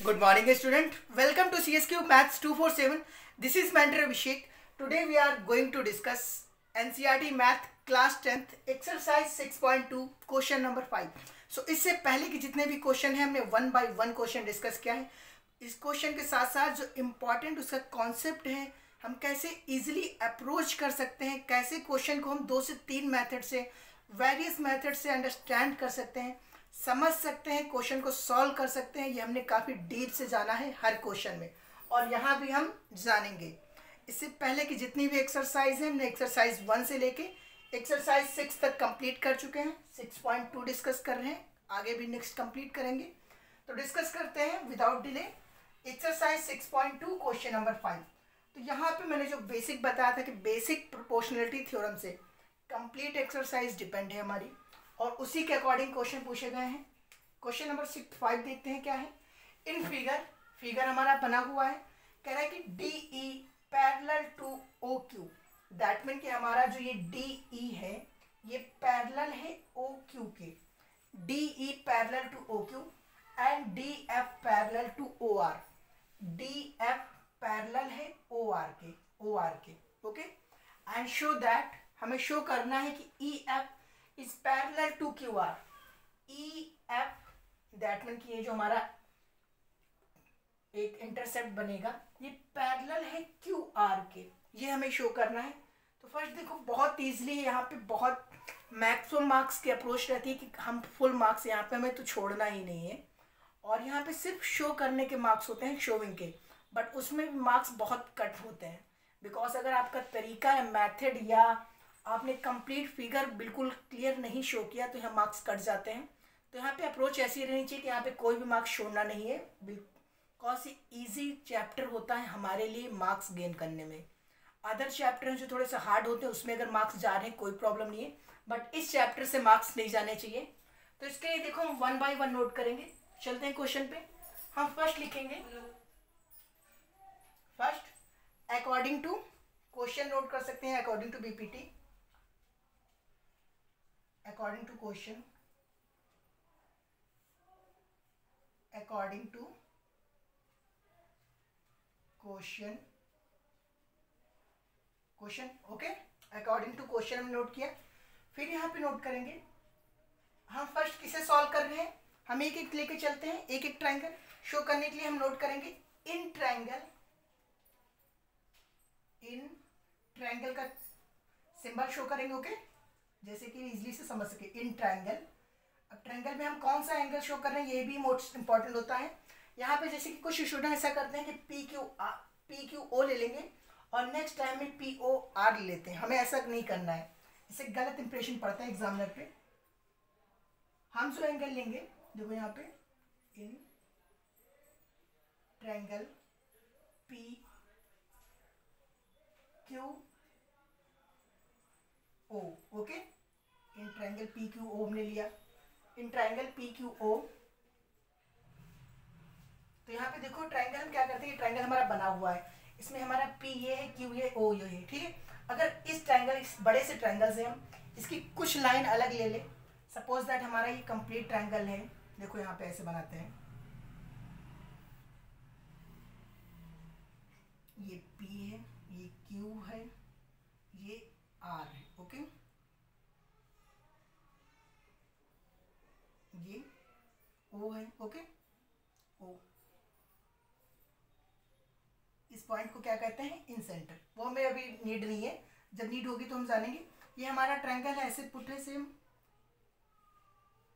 Good morning, student. Welcome to CSQ Maths 247. This is Mentor Abhishek. Today we are going to discuss NCERT Math Class 10th Exercise 6.2 Question number 5. So इससे पहले के जितने भी question हैं हमने 1 by 1 question discuss किया है. इस क्वेश्चन के साथ साथ जो इम्पॉर्टेंट उसका कॉन्सेप्ट है, हम कैसे इजीली अप्रोच कर सकते हैं, कैसे क्वेश्चन को हम 2 से 3 मेथड से वेरियस मेथड से अंडरस्टैंड कर सकते हैं, समझ सकते हैं, क्वेश्चन को सॉल्व कर सकते हैं. ये हमने काफ़ी डीप से जाना है हर क्वेश्चन में, और यहाँ भी हम जानेंगे. इससे पहले की जितनी भी एक्सरसाइज है हमने एक्सरसाइज 1 से लेके एक्सरसाइज 6 तक कंप्लीट कर चुके हैं. 6.2 डिस्कस कर रहे हैं, आगे भी नेक्स्ट कंप्लीट करेंगे. तो डिस्कस करते हैं without delay exercise 6.2 question number 5. तो यहाँ पे मैंने जो बेसिक बताया था कि बेसिक प्रोपोर्शनलिटी थ्योरम से कंप्लीट एक्सरसाइज डिपेंड है हमारी, और उसी के अकॉर्डिंग क्वेश्चन पूछे गए हैं. क्वेश्चन नंबर 5 देखते हैं क्या है. इन फिगर हमारा बना हुआ है, कह रहा है कि DE parallel to OQ. That mean कि हमारा जो ये DE है ये पैरेलल है OQ के. DE parallel to OQ and DF parallel to OR. DF parallel है OR के. ओके, एंड शो दैट, हमें शो करना है कि EF is parallel to QR. EF that mean कि ये जो हमारा एक इंटरसेप्ट बनेगा ये पैरेलल है QR के, ये हमें शो करना है. तो फर्स्ट देखो, बहुत ईजिली यहाँ पे बहुत मैक्सिमम मार्क्स की अप्रोच रहती है कि हम फुल मार्क्स यहाँ पे हमें तो छोड़ना ही नहीं है, और यहाँ पे सिर्फ शो करने के मार्क्स होते हैं, शोविंग के. बट उसमें भी मार्क्स बहुत कट होते हैं, बिकॉज अगर आपका तरीका या मैथड या आपने कंप्लीट फिगर बिल्कुल क्लियर नहीं शो किया तो यहाँ मार्क्स कट जाते हैं. तो यहाँ पे अप्रोच ऐसी रहनी चाहिए कि यहाँ पे कोई भी मार्क्स छोड़ना नहीं है, बिकॉज ये ईजी चैप्टर होता है हमारे लिए मार्क्स गेन करने में. अदर चैप्टर हैं जो थोड़े से हार्ड होते हैं, उसमें अगर मार्क्स जा रहे हैं कोई प्रॉब्लम नहीं है, बट इस चैप्टर से मार्क्स नहीं जाने चाहिए. तो इसके लिए देखो हम 1 by 1 नोट करेंगे. चलते हैं क्वेश्चन पे. हम फर्स्ट लिखेंगे, first according to question note कर सकते हैं, according to BPT, according to question, according to question. Okay, according to question हमने नोट किया. फिर यहाँ पे नोट करेंगे हम फर्स्ट किसे सॉल्व कर रहे हैं. हम एक एक लेके चलते हैं, एक एक ट्रायंगल शो करने के लिए हम नोट करेंगे इन ट्रायंगल का सिंबल शो करेंगे. ओके, जैसे कि इजीली से समझ सके इन ट्रायंगल. अब ट्रायंगल में हम कौन सा एंगल शो कर रहे हैं ये भी मोस्ट इंपॉर्टेंट होता है. यहाँ पे जैसे कि कुछ स्टूडेंट ऐसा करते हैं कि PQO ले लेंगे और नेक्स्ट टाइम में POR ले लेते हैं. हमें ऐसा नहीं करना है, इससे गलत इंप्रेशन पड़ता है एग्जामिनर पे. हम जो एंगल लेंगे, देखो यहाँ पे in triangle PQO. Okay, in triangle PQO हमने लिया, इन ट्रायंगल PQO. तो यहाँ पे देखो ट्रायंगल हम क्या करते हैं, ट्रायंगल हमारा बना हुआ है, इसमें हमारा P ये है, Q ये, O ये है. ठीक है, अगर इस ट्रायंगल, इस बड़े से ट्रायंगल से हम इसकी कुछ लाइन अलग ले लें, सपोज दैट हमारा ये कंप्लीट ट्रायंगल है. देखो यहाँ पे ऐसे बनाते हैं, ये P है, ये Q है, ये R है. ओके, ये O है. Okay, O. इस पॉइंट को क्या कहते हैं, इन सेंटर. वो हमें अभी नीड नहीं है, जब नीड होगी तो हम जानेंगे. ये हमारा ट्रायंगल है, ऐसे पुटे सेम,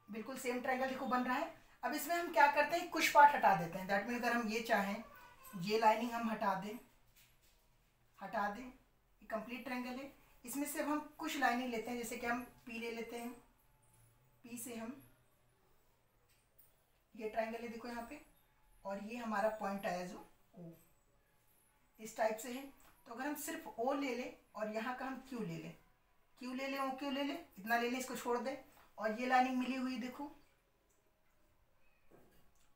बिल्कुल सेम ट्रायंगल देखो बन रहा है. अब इसमें हम क्या करते हैं, कुछ पार्ट हटा देते हैं. दैट मीन अगर हम ये चाहें, ये लाइनिंग हम हटा दें, ये कंप्लीट ट्रायंगल है, इसमें से अब हम कुछ लाइनिंग लेते हैं. जैसे कि हम P ले लेते हैं, P से हम ये ट्रायंगल है देखो यहाँ पे, और ये हमारा पॉइंट आया जो O, इस टाइप से है. तो अगर हम सिर्फ O ले लें और यहाँ का हम Q ले लें, OQ ले लें, इतना ले लें, इसको छोड़ दें, और ये लाइनिंग मिली हुई देखो,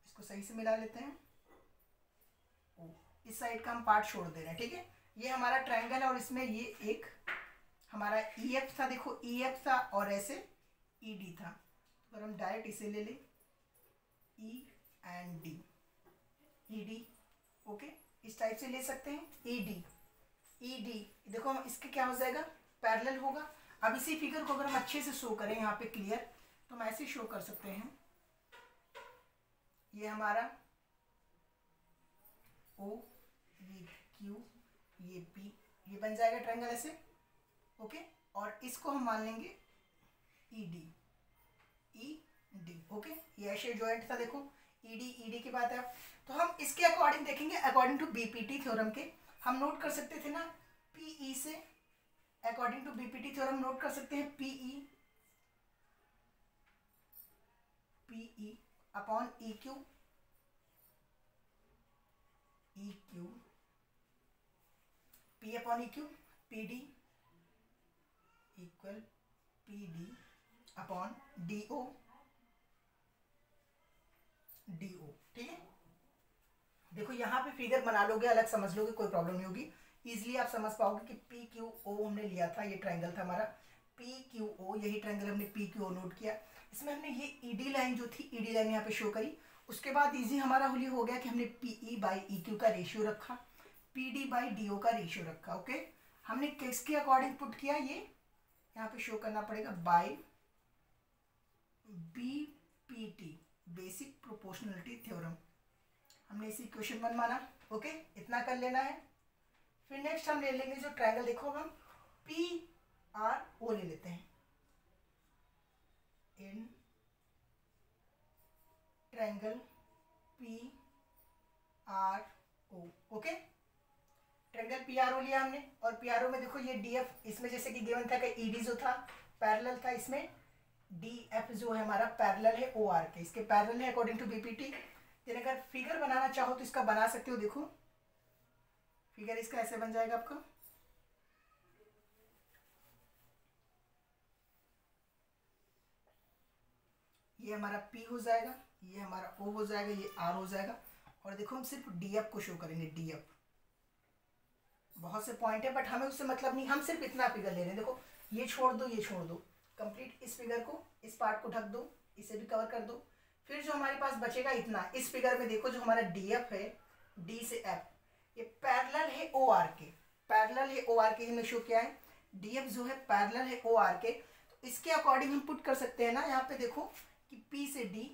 इसको सही से मिला लेते हैं. इस साइड का हम पार्ट छोड़ दे रहे हैं. ठीक है, ये हमारा ट्रायंगल है और इसमें ये एक हमारा EF था, देखो EF था और ऐसे ED था. अगर हम डायरेक्ट इसे ले लें, E and D, ED, okay, इस टाइप से ले सकते हैं, ED देखो हम इसके क्या हो जाएगा, पैरेलल होगा। अब इसी फिगर को अगर हम अच्छे से शो करें यहाँ पे क्लियर, तो हम ऐसे शो कर सकते हैं, ये हमारा O, ये Q, ये P, ये बन जाएगा ट्रायंगल ऐसे, ओके। और इसको हम मान लेंगे ED, ओके, ये ऐसे जॉइंट था, देखो ED की बात है। तो हम इसके अकॉर्डिंग देखेंगे, अकॉर्डिंग टू BPT थ्योरम के हम नोट कर सकते थे ना, PE से, according to BPT theorem note कर सकते हैं PE upon EQ P upon EQ, PD equal PD upon DO, ठीक है। देखो यहाँ पे फिगर बना लोगे, अलग समझ लोगे, कोई प्रॉब्लम नहीं होगी, इजीली आप समझ पाओगे कि PQO हमने लिया था, ये ट्रायंगल था हमारा PQO, यही ट्रायंगल हमने PQO नोट किया। इसमें हमने ये ED लाइन जो थी, ED लाइन यहाँ पे शो करी। उसके बाद इजी हमारा हो गया कि हमने PE बाई EQ का रेशियो रखा, PD बाई DO का रेशियो रखा, ओके। हमने किसके अकॉर्डिंग पुट किया, ये यहाँ पे शो करना पड़ेगा, by BPT, basic proportionality theorem, हमने इसी क्वेश्चन 1 माना, ओके। इतना कर लेना है। फिर नेक्स्ट हम ले लेंगे जो ट्रायंगल, देखो हम PRO ले लेते हैं, in triangle PRO, okay. Triangle PRO लिया हमने, और PRO में देखो ये DF, इसमें जैसे कि गिवन था कि ED जो था पैरेलल था, इसमें DF जो है हमारा पैरेलल है OR के, इसके पैरेलल है अकॉर्डिंग टू BPT। फिर अगर फिगर बनाना चाहो तो इसका बना सकते हो, देखो फिगर इसका ऐसे बन जाएगा आपका, ये हमारा P हो जाएगा, ये हमारा O हो जाएगा, ये R हो जाएगा। और देखो हम सिर्फ DF को शो करेंगे, DF, बहुत से पॉइंट है बट हमें उससे मतलब नहीं, हम सिर्फ इतना फिगर ले रहे हैं। देखो ये छोड़ दो, ये छोड़ दो, कंप्लीट इस फिगर को, इस पार्ट को ढक दो, इसे भी कवर कर दो। फिर जो हमारे पास बचेगा इतना, इस फिगर में देखो जो हमारा DF है, D से F, ये पैरेलल है OR के, पैरेलल है OR के, में शो किया है, DF जो है पैरेलल है OR के। तो इसके अकॉर्डिंग हम पुट कर सकते हैं ना, यहाँ पे देखो कि P से D,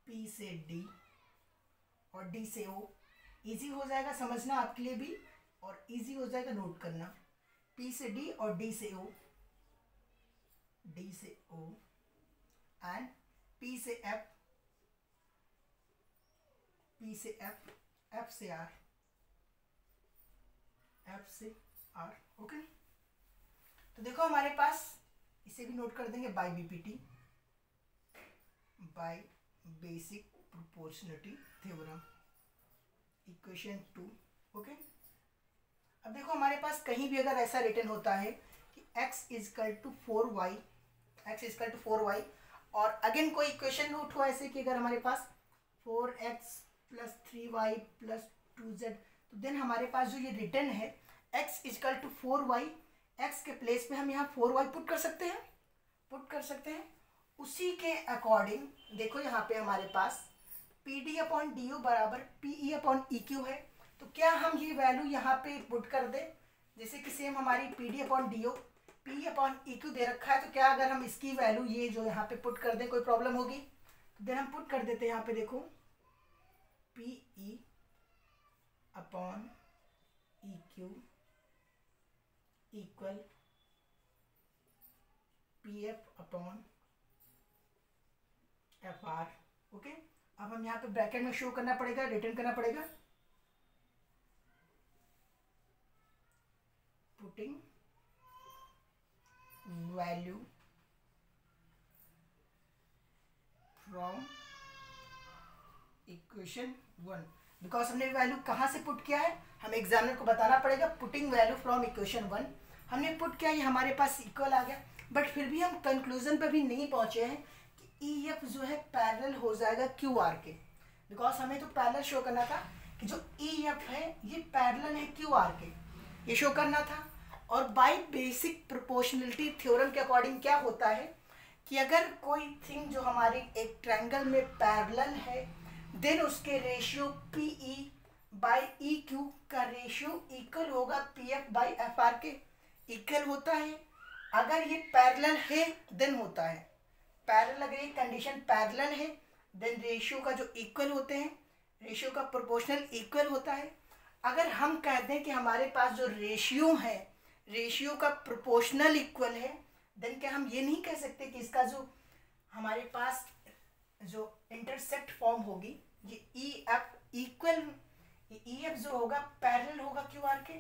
P से D और D से O, इजी हो जाएगा समझना आपके लिए भी, और इजी हो जाएगा नोट करना, P से D और D से O, D से O एंड P से F, P से F, F से R, F से R, ओके। तो देखो हमारे पास, इसे भी नोट कर देंगे, by BPT, by basic proportionality theorem, equation 2, okay. अब देखो हमारे पास कहीं भी अगर ऐसा रिटन होता है कि x equal to 4y, x equal to 4y, और अगेन कोई इक्वेशन नोट हुआ ऐसे कि अगर हमारे पास 4x plus 3y plus 2z, तो देन हमारे पास जो ये रिटर्न है x equal to 4y, x के प्लेस पे हम यहाँ 4y पुट कर सकते हैं, उसी के अकॉर्डिंग देखो यहाँ पे हमारे पास PD अपॉन DO बराबर PE अपॉन EQ है। तो क्या हम ये वैल्यू यहाँ पे पुट कर दें, जैसे कि सेम हमारी PD upon DO, PE upon EQ दे रखा है, तो क्या अगर हम इसकी वैल्यू ये जो यहाँ पे पुट कर दें कोई प्रॉब्लम होगी? तो देन हम पुट कर देते हैं यहाँ पे, देखो PE upon EQ equal PF upon FR, okay. अब हम यहाँ पे ब्रैकेट में शो करना पड़ेगा, रिटर्न करना पड़ेगा, putting value from equation 1, because हमने वैल्यू कहाँ से पुट किया है, हमें एग्जामिनर को बताना पड़ेगा। पुटिंग वैल्यू फ्रॉम इक्वेशन 1 हमने पुट किया, ये हमारे पास इक्वल आ गया, बट फिर भी हम कंक्लूजन पे भी नहीं पहुंचे हैं कि EF जो है पैरेलल हो जाएगा QR के, बिकॉज हमें तो पैरेलल शो करना था कि जो EF है ये पैरेलल है QR के, ये शो करना था। और बाय बेसिक प्रोपोर्शनलिटी थ्योरम के अकॉर्डिंग क्या होता है कि अगर कोई थिंग जो हमारी एक ट्रायंगल में पैरेलल है देन उसके ratio P E by E Q का रेशियो इक्वल होगा P F by F R के इक्वल होता है। अगर ये पैरेलल है देन होता है पैरेलल, अगर ये कंडीशन पैरेलल है देन रेशियो का जो इक्वल होते हैं, रेशियो का प्रोपोर्शनल इक्वल होता है। अगर हम कहते हैं कि हमारे पास जो रेशियो है रेशियो का प्रोपोर्शनल इक्वल है देन क्या हम ये नहीं कह सकते कि इसका जो हमारे पास जो इंटरसेक्ट फॉर्म होगी ये E F equal, E F जो होगा पैरेलल होगा क्यू आर के।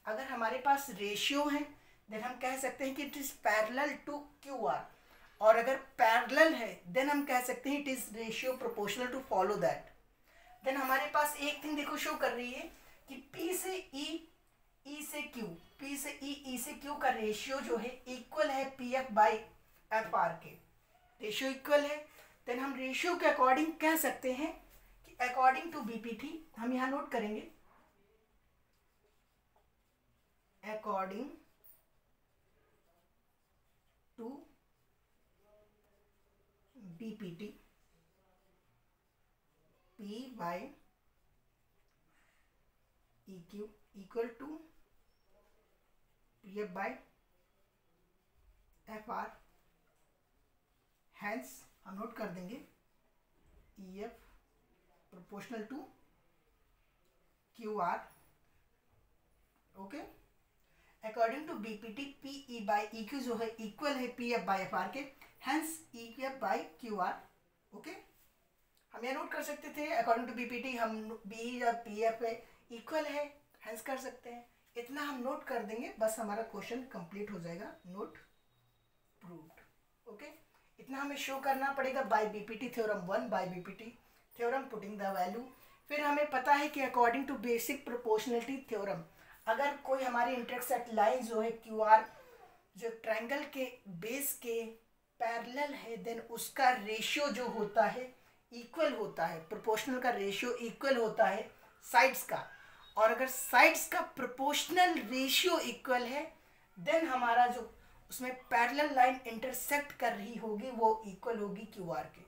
अगर हमारे पास रेशियो है देन हम कह सकते हैं कि it is parallel to Q R, और अगर पैरेलल है देन हम कह सकते हैं it is ratio proportional to follow that. Then हमारे पास एक थिंग देखो शो कर रही है कि P से E, E से Q, P से E, E से Q का रेशियो जो है इक्वल है P F by F R के, रेशियो इक्वल है। देन हम रेशियो के अकॉर्डिंग कह सकते हैं कि अकॉर्डिंग टू BPT, हम यहाँ नोट करेंगे according to BPT P by EQ equal to PF by FR, hence हम नोट कर देंगे EF proportional to QR, okay. According to BPT PE by EQ जो है इक्वल है PF by FR के, hence EF by QR, okay. हम यह note कर सकते थे अकॉर्डिंग टू BPT हम B या PF इक्वल है हैंस कर सकते हैं, इतना हम नोट कर देंगे बस हमारा क्वेश्चन कंप्लीट हो जाएगा, नोट प्रूव्ड, ओके। इतना हमें शो करना पड़ेगा by BPT theorem 1, by BPT theorem putting the value. फिर हमें पता है कि according to basic proportionality theorem अगर कोई हमारी इंटरसेक्ट लाइन जो है QR जो ट्रायंगल के बेस के पैरेलल है देन उसका रेशियो जो होता है इक्वल होता है, प्रोपोर्शनल का रेशियो इक्वल होता है साइड्स का, और अगर साइड्स का प्रोपोर्शनल रेशियो इक्वल है देन हमारा जो उसमें पैरेलल लाइन इंटरसेक्ट कर रही होगी वो इक्वल होगी QR के।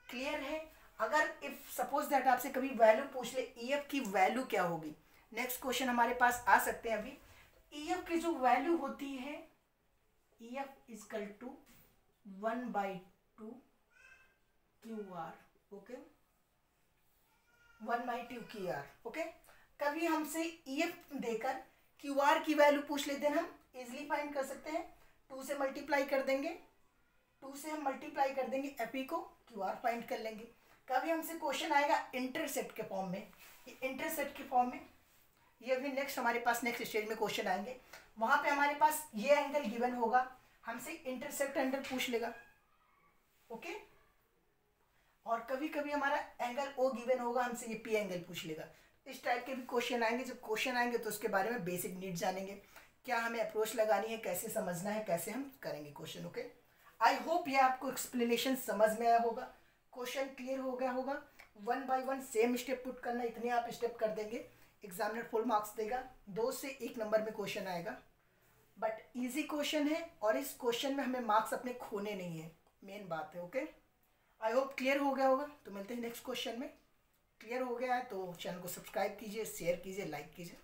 क्लियर है? अगर इफ सपोज दैट आपसे कभी वैल्यू पूछ ले EF की वैल्यू क्या होगी, नेक्स्ट क्वेश्चन हमारे पास आ सकते हैं अभी। EF की जो वैल्यू होती है EF equal to 1/2 QR, okay, 1/2 QR, okay. कभी हमसे EF देकर QR की वैल्यू पूछ लेते हैं, हम इजिली फाइंड कर सकते हैं, 2 से मल्टीप्लाई कर देंगे, 2 से हम मल्टीप्लाई कर देंगे FE को, QR फाइंड कर लेंगे। कभी हमसे क्वेश्चन आएगा इंटरसेप्ट के फॉर्म में, इंटरसेप्ट के फॉर्म में ये अभी नेक्स्ट हमारे पास नेक्स्ट स्टेज में क्वेश्चन आएंगे, वहाँ पे हमारे पास ये एंगल गिवन होगा, हमसे इंटरसेप्ट एंगल पूछ लेगा, ओके। और कभी कभी हमारा एंगल O गिवन होगा, हमसे ये P एंगल पूछ लेगा। इस टाइप के भी क्वेश्चन आएंगे। जब क्वेश्चन आएंगे तो उसके बारे में बेसिक नीड जानेंगे, क्या हमें अप्रोच लगानी है, कैसे समझना है, कैसे हम करेंगे क्वेश्चन, ओके। आई होप ये आपको एक्सप्लेनेशन समझ में आया होगा, क्वेश्चन क्लियर हो गया होगा। 1 by 1 सेम स्टेप पुट करना, इतने आप स्टेप कर देंगे, एग्जामिनर फुल मार्क्स देगा, 2 से 1 नंबर में क्वेश्चन आएगा। बट इजी क्वेश्चन है और इस क्वेश्चन में हमें मार्क्स अपने खोने नहीं है, मेन बात है, ओके। आई होप क्लियर हो गया होगा। तो मिलते हैं नेक्स्ट क्वेश्चन में। क्लियर हो गया है तो चैनल को सब्सक्राइब कीजिए, शेयर कीजिए, लाइक कीजिए।